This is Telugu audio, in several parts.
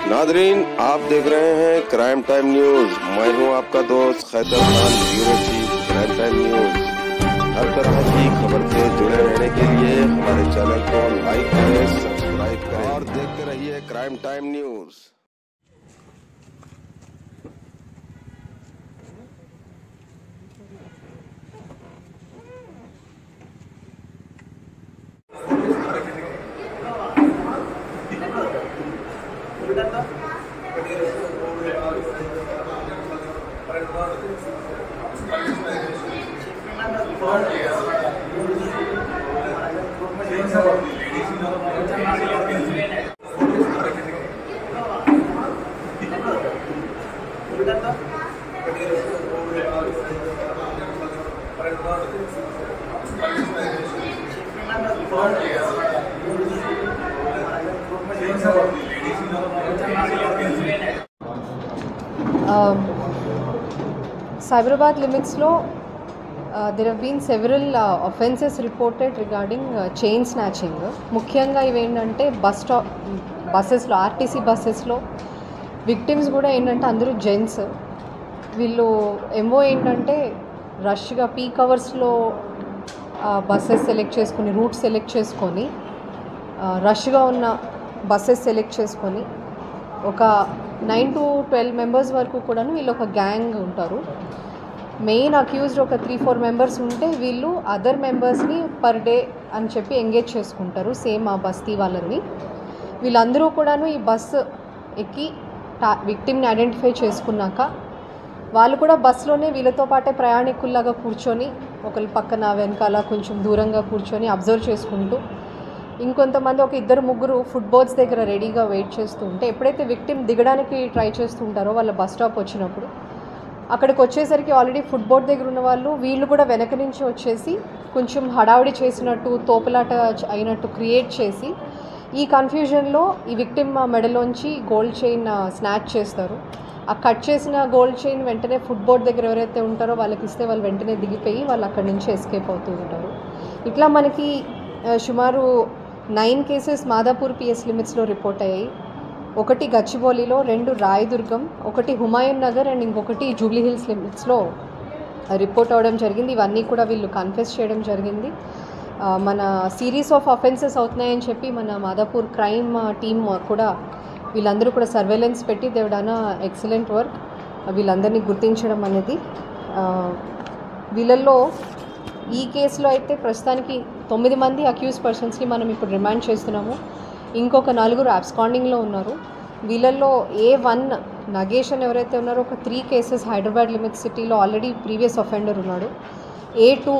नादरीन, आप देख रहे हैं क्राइम टाइम न्यूज। मैं हूं आपका दोस्त Khaitar Khan, bureau chief crime time news. हर तरह की खबर से जुड़े रहने के लिए हमारे चैनल को लाइक करें, सब्सक्राइब करें और देखते रहिए crime time news. Cyberabad limits lo there have been several offences reported regarding chain snatching. ముఖ్యంగా ఇవి ఏంటంటే బస్సెస్లో ఆర్టీసీ బస్సెస్లో విక్టిమ్స్ కూడా ఏంటంటే అందరూ జెంట్స్. వీళ్ళు ఎంఓ ఏంటంటే రష్గా పీక్ అవర్స్లో బస్సెస్ సెలెక్ట్ చేసుకొని రూట్ సెలెక్ట్ చేసుకొని రష్గా ఉన్న బస్సెస్ సెలెక్ట్ చేసుకొని ఒక 9 to 12 మెంబర్స్ వరకు కూడాను వీళ్ళు ఒక గ్యాంగ్ ఉంటారు. మెయిన్ అక్యూజ్డ్ ఒక 3-4 మెంబర్స్ ఉంటే వీళ్ళు అదర్ మెంబర్స్ని పర్ డే అని చెప్పి ఎంగేజ్ చేసుకుంటారు, సేమ్ ఆ బస్తీ వాళ్ళని. వీళ్ళందరూ కూడాను ఈ బస్సు ఎక్కి విక్టిమ్ని ఐడెంటిఫై చేసుకున్నాక వాళ్ళు కూడా బస్సులోనే వీళ్ళతో పాటే ప్రయాణికుల్లాగా కూర్చొని ఒకరి పక్కన వెనకాల కొంచెం దూరంగా కూర్చొని అబ్జర్వ్ చేసుకుంటూ, ఇంకొంతమంది ఒక 2-3 ఫుట్బోర్డ్స్ దగ్గర రెడీగా వెయిట్ చేస్తూ ఉంటే ఎప్పుడైతే విక్టిమ్ దిగడానికి ట్రై చేస్తూ ఉంటారో వాళ్ళ బస్ స్టాప్ వచ్చినప్పుడు అక్కడికి వచ్చేసరికి ఆల్రెడీ ఫుట్బోర్డ్ దగ్గర ఉన్న వాళ్ళు వీళ్ళు కూడా వెనక నుంచి వచ్చేసి కొంచెం హడావిడి చేసినట్టు తోపులాట అయినట్టు క్రియేట్ చేసి ఈ కన్ఫ్యూజన్లో ఈ విక్టిమ్ మెడలోంచి గోల్డ్ చైన్ స్నాచ్ చేస్తారు. ఆ కట్ చేసిన గోల్డ్ చైన్ వెంటనే ఫుట్బోర్డ్ దగ్గర ఎవరైతే ఉంటారో వాళ్ళకి ఇస్తే వాళ్ళు వెంటనే దిగిపోయి వాళ్ళు అక్కడి నుంచి ఎస్కేప్ అవుతూ ఉంటారు. ఇట్లా మనకి సుమారు 9 కేసెస్ మాదాపూర్ పిఎస్ లిమిట్స్లో రిపోర్ట్ అయ్యాయి. 1 గచ్చిబౌలిలో, 2 రాయదుర్గం, 1 హుమాయూన్ నగర్ అండ్ ఇంకొకటి జూబ్లీ హిల్స్ లిమిట్స్లో రిపోర్ట్ అవ్వడం జరిగింది. ఇవన్నీ కూడా వీళ్ళు కన్ఫెస్ చేయడం జరిగింది. మన సిరీస్ ఆఫ్ అఫెన్సెస్ అవుతున్నాయని చెప్పి మన మాదాపూర్ క్రైమ్ టీమ్ కూడా వీళ్ళందరూ కూడా సర్వేలెన్స్ పెట్టి they have done excellent work. వీళ్ళందరినీ గుర్తించడం అనేది వీళ్ళల్లో ఈ కేసులో అయితే ప్రస్తుతానికి 9 మంది అక్యూజ్ పర్సన్స్ని మనం ఇప్పుడు రిమాండ్ చేస్తున్నాము. ఇంకొక 4 అబ్స్కాండింగ్లో ఉన్నారు. వీళ్ళల్లో A1 నగేష్ అని ఎవరైతే ఉన్నారో ఒక 3 కేసెస్ హైదరాబాద్ లిమిట్ సిటీలో ఆల్రెడీ ప్రీవియస్ అఫెండర్ ఉన్నాడు. A2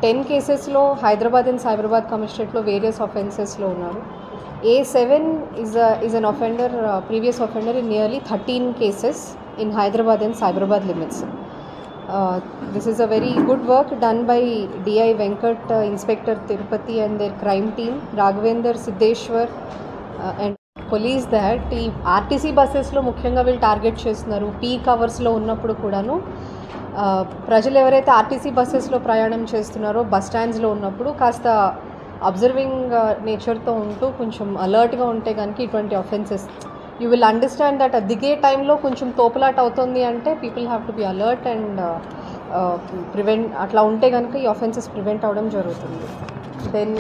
10 కేసెస్లో హైదరాబాద్ అండ్ సైబరాబాద్ కమిషనరేట్లో వేరియస్ అఫెన్సెస్లో ఉన్నారు. A7 is an offender, previous offender in nearly 13 cases in Hyderabad and Cyberabad limits. This is a very good work done by DI Venkat, Inspector Tirupati and their crime team, Raghavendra Siddeshwar and police that ఈ ఆర్టీసీ బస్సెస్లో ముఖ్యంగా వీళ్ళు టార్గెట్ చేస్తున్నారు. పీక్ అవర్స్లో ఉన్నప్పుడు కూడాను ప్రజలు ఎవరైతే ఆర్టీసీ బస్సెస్లో ప్రయాణం చేస్తున్నారో బస్ స్టాండ్స్లో ఉన్నప్పుడు కాస్త అబ్జర్వింగ్ నేచర్తో ఉంటూ కొంచెం అలర్ట్గా ఉంటే కనుక ఇటువంటి offences you will understand that దిగే టైంలో కొంచెం తోపులాట అవుతుంది అంటే people have to be alert and prevent. అట్లా ఉంటే కనుక ఈ అఫెన్సెస్ ప్రివెంట్ అవ్వడం జరుగుతుంది. దెన్